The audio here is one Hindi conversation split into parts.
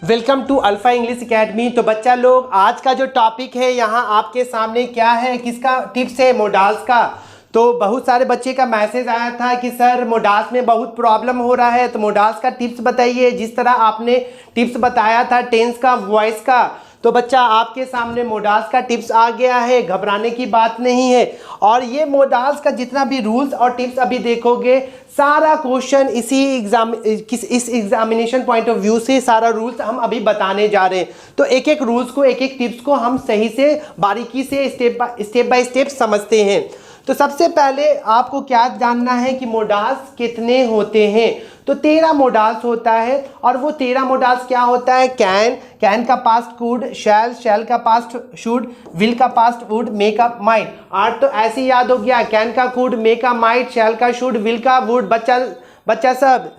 Welcome to Alpha English Academy. तो बच्चा लोग, आज का जो टॉपिक है यहाँ आपके सामने क्या है, किसका टिप्स है, मोडाल्स का। तो बहुत सारे बच्चे का मैसेज आया था कि सर मोडाल्स में बहुत प्रॉब्लम हो रहा है, तो मोडाल्स का टिप्स बताइए। जिस तरह आपने टिप्स बताया था टेंस का, वॉइस का, तो बच्चा आपके सामने मोडाल्स का टिप्स आ गया है, घबराने की बात नहीं है। और ये मोडाल्स का जितना भी रूल्स और टिप्स अभी देखोगे, सारा क्वेश्चन इस एग्जामिनेशन पॉइंट ऑफ व्यू से सारा रूल्स हम अभी बताने जा रहे हैं। तो एक एक रूल्स को, एक एक टिप्स को हम सही से बारीकी से स्टेप बाय स्टेप समझते हैं। तो सबसे पहले आपको क्या जानना है कि मोडाल्स कितने होते हैं। तो 13 मोडाल्स होता है, और वो 13 मोडाल्स क्या होता है, कैन का पास्ट कुड, शैल का पास्ट शुड, विल का पास्ट वुड, मे का माइट। आठ तो ऐसे ही याद हो गया, कैन का कुड, मे का माइट, शैल का शुड, विल का वुड। बच्चा सब।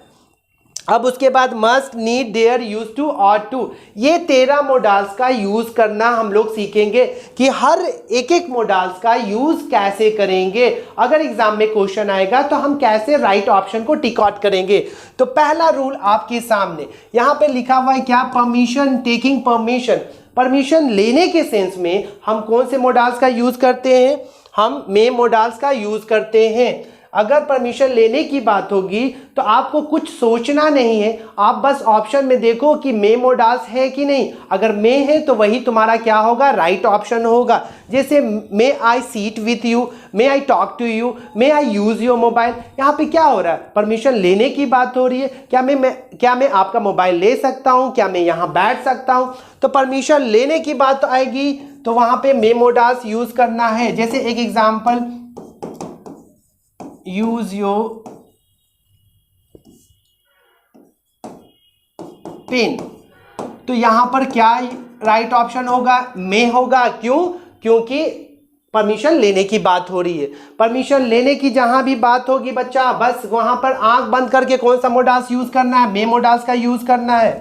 अब उसके बाद must, need, dare, used to, ought to. ये 13 मोडाल्स का यूज करना हम लोग सीखेंगे कि हर एक मोडाल्स का यूज कैसे करेंगे। अगर एग्जाम में क्वेश्चन आएगा तो हम कैसे राइट ऑप्शन को टिक आउट करेंगे। तो पहला रूल आपके सामने यहाँ पे लिखा हुआ है क्या, परमिशन, टेकिंग परमिशन। परमिशन लेने के सेंस में हम कौन से मोडाल्स का यूज करते हैं, हम मे मोडाल्स का यूज करते हैं। अगर परमिशन लेने की बात होगी तो आपको कुछ सोचना नहीं है, आप बस ऑप्शन में देखो कि मे मोडाल्स है कि नहीं। अगर मे है तो वही तुम्हारा क्या होगा, राइट ऑप्शन होगा। जैसे may I seat with you, may I talk to you, may I use your mobile. यहाँ पे क्या हो रहा है, परमिशन लेने की बात हो रही है। क्या मैं आपका मोबाइल ले सकता हूँ, क्या मैं यहाँ बैठ सकता हूँ। तो परमिशन लेने की बात आएगी तो वहां पे मे मोडाल्स यूज करना है। जैसे एक एग्जाम्पल, यूज योर पेन, तो यहां पर क्या राइट ऑप्शन होगा, मे होगा। क्यों? क्योंकि परमिशन लेने की बात हो रही है। परमिशन लेने की जहां भी बात होगी बच्चा, बस वहां पर आंख बंद करके कौन सा मोडाल्स यूज करना है, मे मोडाल्स का यूज करना है।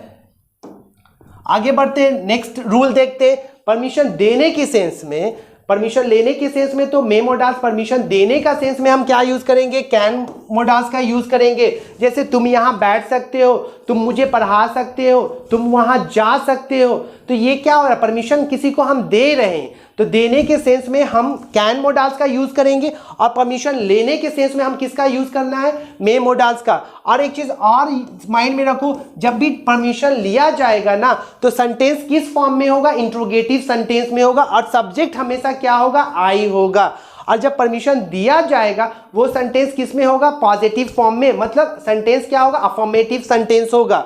आगे बढ़ते हैं, नेक्स्ट रूल देखते हैं। परमिशन देने की सेंस में, परमिशन लेने के सेंस में तो मे मोडाल्स, परमिशन देने का सेंस में हम क्या यूज करेंगे, कैन मोडाल्स का यूज करेंगे। जैसे तुम यहां बैठ सकते हो, तुम मुझे पढ़ा सकते हो, तुम वहां जा सकते हो। तो ये क्या हो रहा है, परमिशन किसी को हम दे रहे हैं, तो देने के सेंस में हम कैन मोडाल्स का यूज करेंगे, और परमिशन लेने के सेंस में हम किसका यूज करना है, मे मोडाल्स का। और एक चीज और माइंड में रखो, जब भी परमिशन लिया जाएगा ना, तो सेंटेंस किस फॉर्म में होगा, इंट्रोगेटिव सेंटेंस में होगा, और सब्जेक्ट हमेशा क्या होगा, आई होगा। और जब परमिशन दिया जाएगा वो सेंटेंस किस में होगा, पॉजिटिव फॉर्म में, मतलब सेंटेंस क्या होगा, अफर्मेटिव सेंटेंस होगा।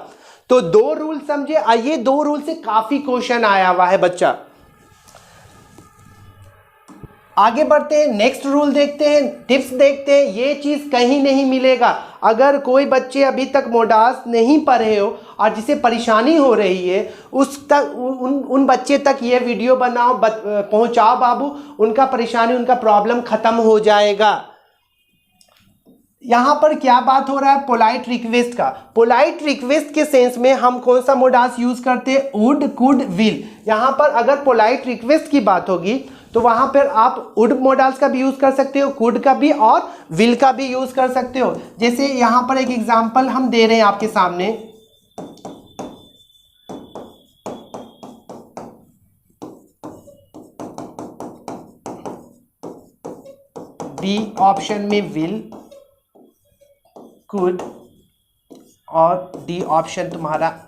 तो दो रूल समझे, और ये दो रूल से काफी क्वेश्चन आया हुआ है बच्चा। आगे बढ़ते हैं, नेक्स्ट रूल देखते हैं, टिप्स देखते हैं। ये चीज कहीं नहीं मिलेगा। अगर कोई बच्चे अभी तक मोडाल्स नहीं पढ़े हो और जिसे परेशानी हो रही है, उन बच्चे तक ये वीडियो बनाओ, पहुंचाओ बाबू, उनका परेशानी, उनका प्रॉब्लम खत्म हो जाएगा। यहां पर क्या बात हो रहा है, पोलाइट रिक्वेस्ट का। पोलाइट रिक्वेस्ट के सेंस में हम कौन सा मोडाल्स यूज करते हैं, वुड, कुड, विल। यहां पर अगर पोलाइट रिक्वेस्ट की बात होगी तो वहां पर आप वुड मोडाल्स का भी यूज कर सकते हो, कुड का भी, और विल का भी यूज कर सकते हो। जैसे यहां पर एक एग्जांपल हम दे रहे हैं आपके सामने, बी ऑप्शन में विल, कुड, और डी ऑप्शन तुम्हारा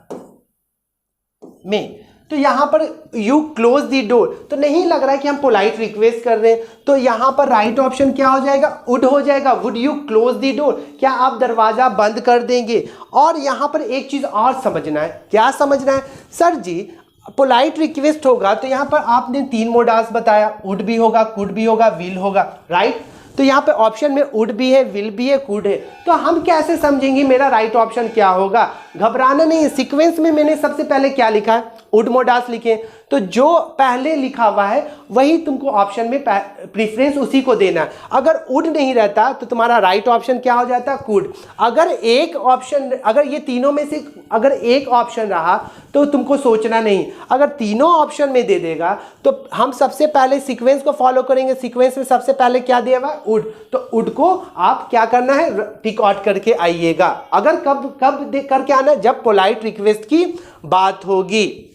में। तो यहां पर यू क्लोज द डोर, तो नहीं लग रहा है कि हम पोलाइट रिक्वेस्ट कर रहे हैं, तो यहां पर राइट ऑप्शन क्या हो जाएगा, वुड हो जाएगा। Would you close the door, क्या आप दरवाजा बंद कर देंगे। और यहां पर एक चीज और समझना है, क्या समझना है, सर जी पोलाइट रिक्वेस्ट होगा तो यहां पर आपने 3 मोडाल्स बताया, वुड भी होगा, कुड भी होगा, विल होगा, राइट। तो यहाँ पे ऑप्शन में वुड भी है, विल भी है, कुड है। तो हम कैसे समझेंगे मेरा राइट ऑप्शन क्या होगा। घबराना नहीं है, सीक्वेंस में मैंने सबसे पहले क्या लिखा है, वुड मोडाल्स लिखे, तो जो पहले लिखा हुआ है वही तुमको ऑप्शन में प्रीफरेंस उसी को देना है। अगर वुड नहीं रहता तो तुम्हारा राइट ऑप्शन क्या हो जाता, कुड। अगर एक ऑप्शन, अगर ये तीनों में से अगर एक ऑप्शन रहा तो तुमको सोचना नहीं, अगर तीनों ऑप्शन में दे देगा तो हम सबसे पहले सीक्वेंस को फॉलो करेंगे। सीक्वेंस में सबसे पहले क्या दिया हुआ, वुड, तो वुड को आप क्या करना है, टिक आउट करके आइएगा। अगर कब करके आना, जब पोलाइट रिक्वेस्ट की बात होगी।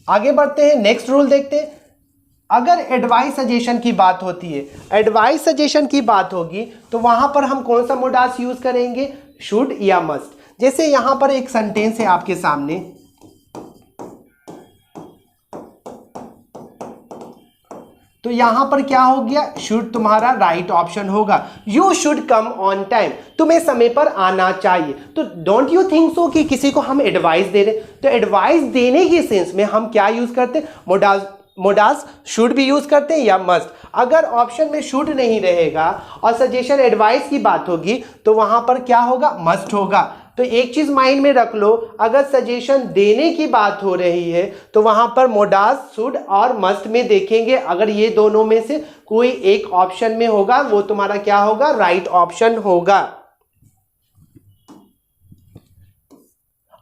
आगे बढ़ते हैं, नेक्स्ट रूल देखते हैं। अगर एडवाइस सजेशन की बात होती है, एडवाइस सजेशन की बात होगी तो वहां पर हम कौन सा मोडास यूज करेंगे, शुड या मस्ट। जैसे यहां पर एक सेंटेंस है आपके सामने, तो यहां पर क्या हो गया, शुड तुम्हारा राइट ऑप्शन होगा। You should come on time, तुम्हें समय पर आना चाहिए। तो डोंट यू थिंक सो कि किसी को हम एडवाइस दे रहे, तो एडवाइस देने की सेंस में हम क्या यूज करते हैं, मोडास शुड भी यूज करते हैं या मस्ट। अगर ऑप्शन में शुड नहीं रहेगा और सजेशन एडवाइस की बात होगी तो वहां पर क्या होगा, मस्ट होगा। तो एक चीज माइंड में रख लो, अगर सजेशन देने की बात हो रही है तो वहां पर मोडास शुड और मस्ट में देखेंगे। अगर ये दोनों में से कोई एक ऑप्शन में होगा वो तुम्हारा क्या होगा, राइट ऑप्शन होगा।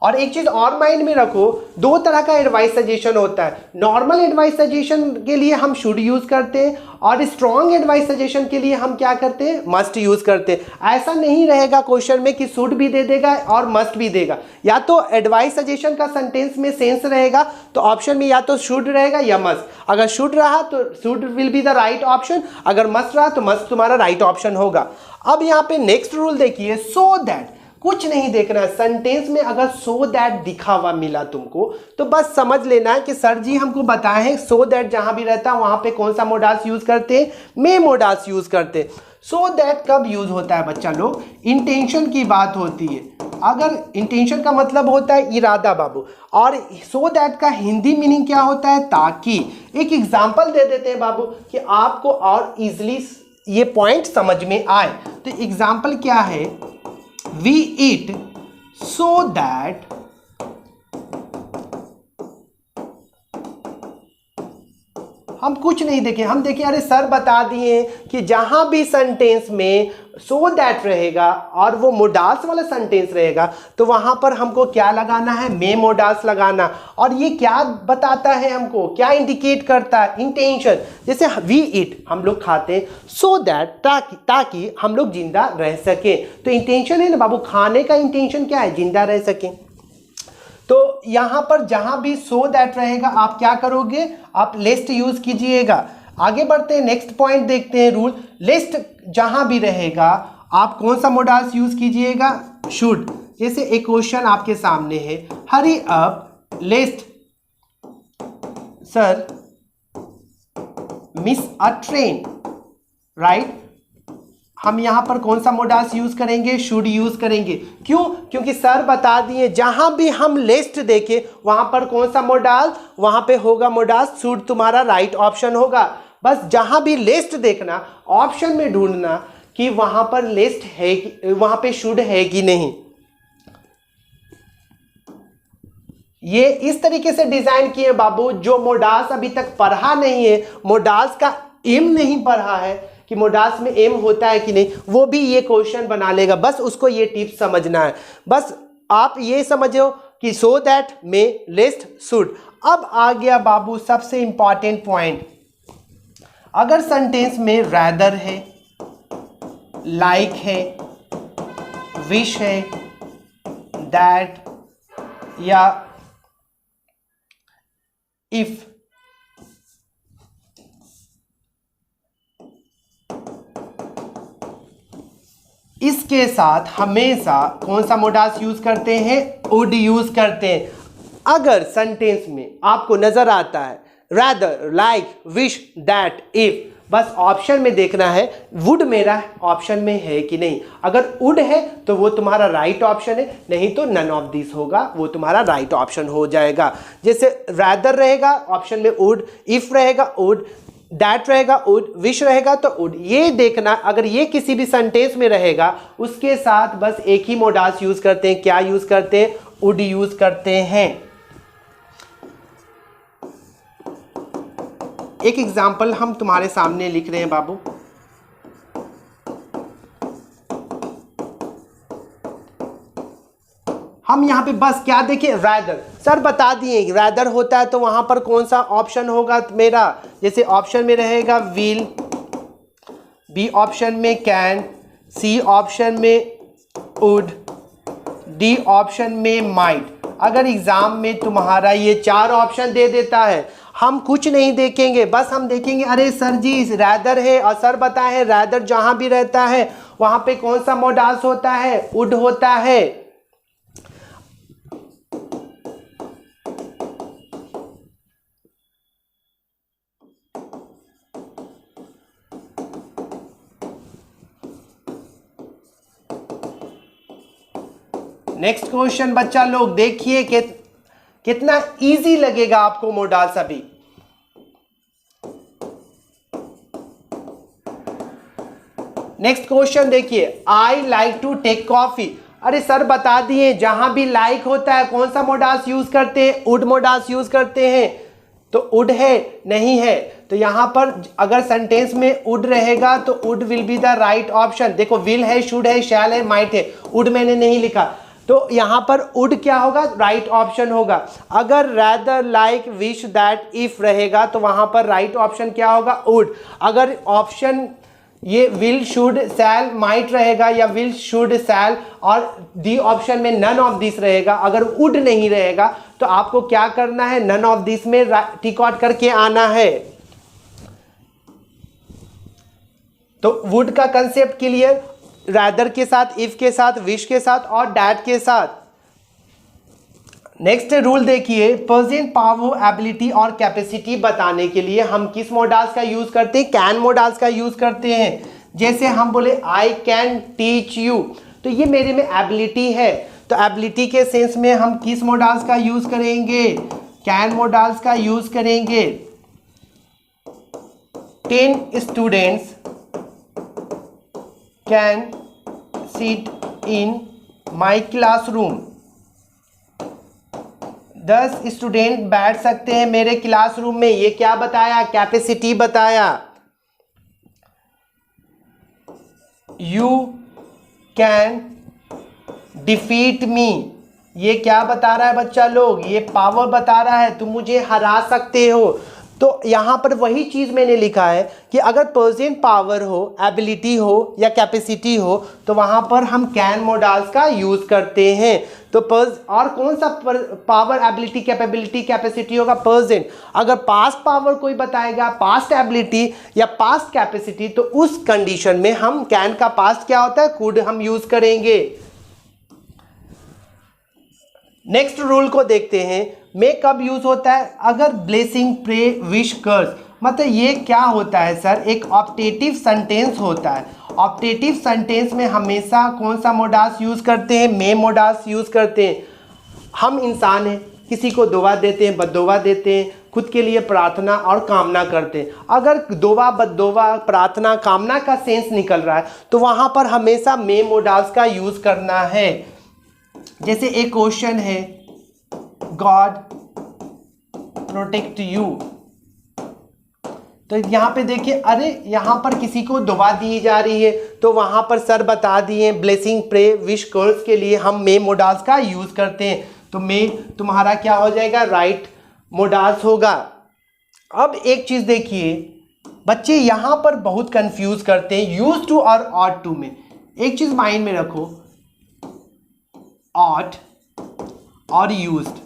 और एक चीज और माइंड में रखो, दो तरह का एडवाइस सजेशन होता है। नॉर्मल एडवाइस सजेशन के लिए हम शुड यूज करते हैं और स्ट्रॉन्ग एडवाइस सजेशन के लिए हम क्या करते हैं, मस्ट यूज करते हैं। ऐसा नहीं रहेगा क्वेश्चन में कि शुड भी दे देगा और मस्ट भी देगा। या तो एडवाइस सजेशन का सेंटेंस में सेंस रहेगा तो ऑप्शन में या तो शुड रहेगा या मस्ट। अगर शुड रहा तो should will be the right option, अगर मस्ट रहा तो मस्ट तुम्हारा राइट ऑप्शन होगा। अब यहाँ पे नेक्स्ट रूल देखिए, सो दैट, कुछ नहीं देखना। सेंटेंस में अगर सो दैट दिखा हुआ मिला तुमको तो बस समझ लेना है कि सर जी हमको बताए हैं सो दैट जहां भी रहता है वहां पे कौन सा मोडास यूज करते हैं, मे मोडास यूज करते हैं। सो दैट कब यूज होता है बच्चा लोग, इंटेंशन की बात होती है। अगर इंटेंशन का मतलब होता है इरादा बाबू, और सो दैट का हिंदी मीनिंग क्या होता है, ताकि। एक एग्जाम्पल दे देते हैं बाबू कि आपको और इजिली ये पॉइंट समझ में आए। तो एग्जाम्पल क्या है, we eat so that हम कुछ नहीं देखें, हम देखें अरे सर बता दिए कि जहां भी सेंटेंस में सो दैट रहेगा और वो मोडास वाला सेंटेंस रहेगा तो वहां पर हमको क्या लगाना है, मे मोडास लगाना। और ये क्या बताता है हमको, क्या इंडिकेट करता है, इंटेंशन। जैसे वी ईट, हम लोग खाते हैं, सो दैट ताकि हम लोग जिंदा रह सकें। तो इंटेंशन है ना बाबू, खाने का इंटेंशन क्या है, जिंदा रह सकें। तो यहां पर जहां भी सो दैट रहेगा आप क्या करोगे, आप लिस्ट यूज कीजिएगा। आगे बढ़ते हैं, नेक्स्ट पॉइंट देखते हैं रूल। लिस्ट जहां भी रहेगा आप कौन सा मोडास यूज कीजिएगा, शुड। जैसे एक क्वेश्चन आपके सामने है, hurry up list sir miss अ ट्रेन, राइट। हम यहां पर कौन सा मोडास यूज करेंगे, शुड यूज करेंगे। क्यों, क्योंकि सर बता दिए जहां भी हम लिस्ट देखे वहां पर कौन सा मोडास, वहां पे होगा मोडास शुड, तुम्हारा राइट ऑप्शन होगा। बस जहां भी लिस्ट देखना, ऑप्शन में ढूंढना कि वहां पर लिस्ट है, वहां पे शुड है कि नहीं। ये इस तरीके से डिजाइन किए बाबू, जो मोडास अभी तक पढ़ा नहीं है, मोडास का एम नहीं पढ़ा है कि मोडास में एम होता है कि नहीं, वो भी ये क्वेश्चन बना लेगा। बस उसको ये टिप्स समझना है। बस आप ये समझो कि सो दैट, में, लिस्ट, शुड। अब आ गया बाबू सबसे इंपॉर्टेंट पॉइंट। अगर सेंटेंस में रैदर है, लाइक है, विश है, दैट या इफ, इसके साथ हमेशा कौन सा मोडास यूज करते हैं, वुड यूज करते हैं। अगर सेंटेंस में आपको नजर आता है rather, like, wish, that, if, बस ऑप्शन में देखना है वुड मेरा ऑप्शन में है कि नहीं। अगर वुड है तो वो तुम्हारा राइट ऑप्शन है, नहीं तो नन ऑफ दिस होगा, वो तुम्हारा राइट ऑप्शन हो जाएगा। जैसे rather रहेगा ऑप्शन में वुड, इफ रहेगा वुड, दैट रहेगा वुड, विश रहेगा तो वुड। ये देखना, अगर ये किसी भी सेंटेंस में रहेगा उसके साथ बस एक ही मोडास यूज करते हैं। क्या यूज करते हैं, वुड यूज करते हैं। एक एग्जाम्पल हम तुम्हारे सामने लिख रहे हैं बाबू। हम यहाँ पे बस क्या देखें, रैदर। सर बता दिए रैदर होता है तो वहां पर कौन सा ऑप्शन होगा मेरा, जैसे ऑप्शन में रहेगा विल, बी ऑप्शन में कैन, सी ऑप्शन में वुड, डी ऑप्शन में माइट। अगर एग्जाम में तुम्हारा ये 4 ऑप्शन दे देता है, हम कुछ नहीं देखेंगे, बस हम देखेंगे अरे सर जी रैदर है, और सर बताए रैदर जहां भी रहता है वहां पे कौन सा मोडाल्स होता है, वुड होता है। नेक्स्ट क्वेश्चन बच्चा लोग देखिए कितना इजी लगेगा आपको मोडाल्स अभी। नेक्स्ट क्वेश्चन देखिए, I like to take coffee. अरे सर बता दिए जहां भी लाइक होता है कौन सा मोडाल्स यूज करते हैं, वुड मोडाल्स यूज करते हैं। तो वुड है नहीं है, तो यहां पर अगर सेंटेंस में वुड रहेगा तो would will be the right option. देखो विल है, शुड है, शैल है, माइट है, वुड मैंने नहीं लिखा, तो यहां पर वुड क्या होगा, राइट ऑप्शन होगा। अगर rather, like, wish, that, if रहेगा तो वहां पर राइट ऑप्शन क्या होगा, वुड। अगर ऑप्शन ये विल, शुड, शैल, माइट रहेगा या विल, शुड, शैल और डी ऑप्शन में नन ऑफ दिस रहेगा, अगर वुड नहीं रहेगा तो आपको क्या करना है, नन ऑफ दिस में टिक आउट करके आना है। तो वुड का कंसेप्ट क्लियर, रैदर के साथ, इफ के साथ, विश के साथ और डैट के साथ। नेक्स्ट रूल देखिए, प्रेजेंट पावर, एबिलिटी और कैपेसिटी बताने के लिए हम किस मोडाल्स का यूज करते हैं, कैन मोडाल्स का यूज करते हैं। जैसे हम बोले आई कैन टीच यू, तो ये मेरे में एबिलिटी है, तो एबिलिटी के सेंस में हम किस मोडाल्स का यूज करेंगे, कैन मोडाल्स का यूज करेंगे। 10 students can seat in my classroom. 10 student बैठ सकते हैं मेरे क्लासरूम में, ये क्या बताया, कैपेसिटी बताया। यू कैन डिफीट मी, ये क्या बता रहा है बच्चा लोग, ये पावर बता रहा है, तुम मुझे हरा सकते हो। तो यहां पर वही चीज मैंने लिखा है कि अगर प्रेजेंट पावर हो, एबिलिटी हो या कैपेसिटी हो तो वहां पर हम कैन मोडाल्स का यूज करते हैं। तो और कौन सा पावर, एबिलिटी, कैपेबिलिटी, कैपेसिटी होगा, प्रेजेंट। अगर पास्ट पावर कोई बताएगा, पास्ट एबिलिटी या पास्ट कैपेसिटी, तो उस कंडीशन में हम कैन का पास्ट क्या होता है, कुड हम यूज करेंगे। नेक्स्ट रूल को देखते हैं, मे कब यूज होता है, अगर ब्लेसिंग, प्रे, विश, कर्स। मतलब ये क्या होता है सर, एक ऑप्टेटिव सेंटेंस होता है। ऑप्टेटिव सेंटेंस में हमेशा कौन सा मोडाल्स यूज करते हैं, मे मोडाल्स यूज करते हैं। हम इंसान हैं, किसी को दुआ देते हैं, बद्दुआ देते हैं, खुद के लिए प्रार्थना और कामना करते हैं। अगर दुआ, बद्दुआ, प्रार्थना, कामना का सेंस निकल रहा है तो वहां पर हमेशा मे मोडाल्स का यूज करना है। जैसे एक क्वेश्चन है, गॉड प्रोटेक्ट यू, तो यहां पे देखिए अरे यहां पर किसी को दुआ दी जा रही है, तो वहां पर सर बता दिए ब्लेसिंग, प्रे, विश, कर्स के लिए हम मे मोडाल्स का यूज करते हैं। तो मे तुम्हारा क्या हो जाएगा, राइट मोडाल्स होगा। अब एक चीज देखिए, बच्चे यहां पर बहुत कंफ्यूज करते हैं यूज टू और ऑट टू में। एक चीज माइंड में रखो, ऑट और यूज्ड,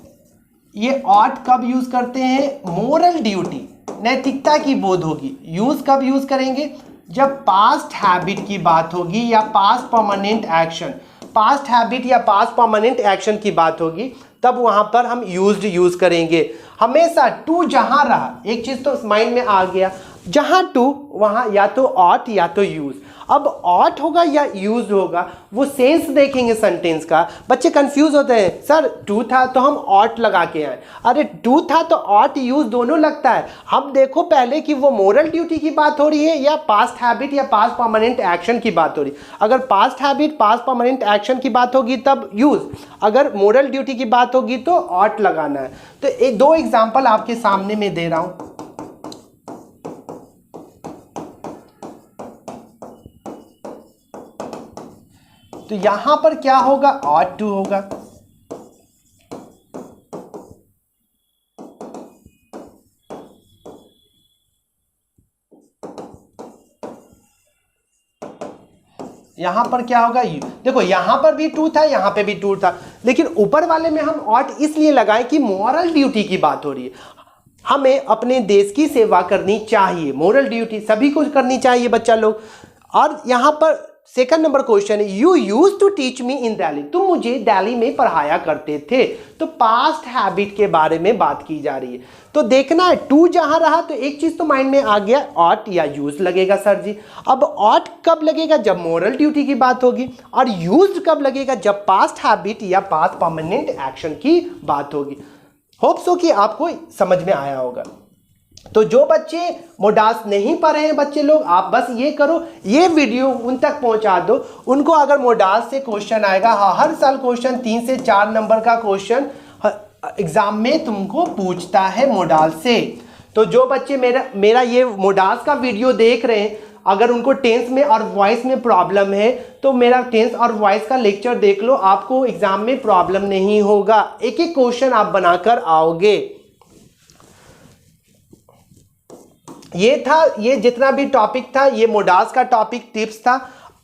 ये ऑट कब यूज करते हैं, मोरल ड्यूटी, नैतिकता की बोध होगी। यूज कब यूज करेंगे, जब पास्ट हैबिट की बात होगी या past permanent action, past habit या पास्ट परमानेंट एक्शन की बात होगी, तब वहां पर हम यूज्ड यूज करेंगे। हमेशा टू जहां रहा, एक चीज तो माइंड में आ गया, जहां टू वहां या तो ऑट या तो यूज। अब ऑट होगा या यूज होगा, वो सेंस देखेंगे सेंटेंस का। बच्चे कंफ्यूज होते हैं, सर टू था तो हम ऑट लगा के आए, अरे टू था तो ऑट यूज दोनों लगता है। हम देखो पहले कि वो मोरल ड्यूटी की बात हो रही है या पास्ट हैबिट या पास्ट परमानेंट एक्शन की बात हो रही है। अगर past habit, past permanent action की बात होगी तब यूज, अगर मोरल ड्यूटी की बात होगी तो ऑट लगाना है। तो 2 एग्जाम्पल आपके सामने में दे रहा हूं। तो यहां पर क्या होगा, ऑट टू होगा। यहां पर क्या होगा, देखो यहां पर भी टू था, यहां पे भी टू था, लेकिन ऊपर वाले में हम ऑट इसलिए लगाए कि मॉरल ड्यूटी की बात हो रही है। हमें अपने देश की सेवा करनी चाहिए, मोरल ड्यूटी सभी को करनी चाहिए बच्चा लोग। और यहां पर सेकंड नंबर क्वेश्चन है, you use to teach me in Delhi, तुम मुझे दिल्ली में पढ़ाया करते थे। तो पास्ट हैबिट के बारे में बात की जा रही है। तो देखना है टू जहां रहा तो एक चीज तो माइंड में आ गया, ऑट या यूज लगेगा सर जी। अब ऑट कब लगेगा, जब मोरल ड्यूटी की बात होगी, और यूज कब लगेगा, जब पास्ट हैबिट या पास्ट परमानेंट एक्शन की बात होगी। होप सो कि आपको समझ में आया होगा। तो जो बच्चे मोडास नहीं पढ़े हैं बच्चे लोग, आप बस ये करो, ये वीडियो उन तक पहुंचा दो। उनको अगर मोडास से क्वेश्चन आएगा, हाँ हर साल क्वेश्चन 3 से 4 नंबर का क्वेश्चन एग्जाम में तुमको पूछता है मोडास से। तो जो बच्चे मेरा ये मोडास का वीडियो देख रहे हैं, अगर उनको टेंस में और वॉइस में प्रॉब्लम है तो मेरा टेंस और वॉइस का लेक्चर देख लो, आपको एग्जाम में प्रॉब्लम नहीं होगा। एक एक क्वेश्चन आप बनाकर आओगे। ये था, ये जितना भी टॉपिक था ये मोडास का टॉपिक टिप्स था।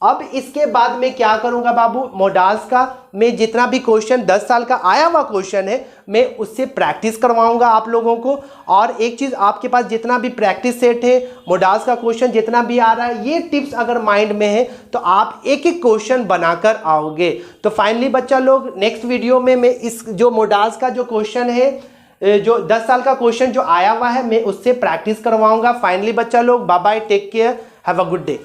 अब इसके बाद मैं क्या करूंगा बाबू, मोडास का मैं जितना भी क्वेश्चन 10 साल का आया हुआ क्वेश्चन है मैं उससे प्रैक्टिस करवाऊंगा आप लोगों को। और एक चीज, आपके पास जितना भी प्रैक्टिस सेट है, मोडास का क्वेश्चन जितना भी आ रहा है, ये टिप्स अगर माइंड में है तो आप एक एक क्वेश्चन बनाकर आओगे। तो फाइनली बच्चा लोग, नेक्स्ट वीडियो में मैं इस जो मोडास का जो क्वेश्चन है, जो 10 साल का क्वेश्चन जो आया हुआ है, मैं उससे प्रैक्टिस करवाऊंगा। फाइनली बच्चा लोग, bye bye, take care, have a good day.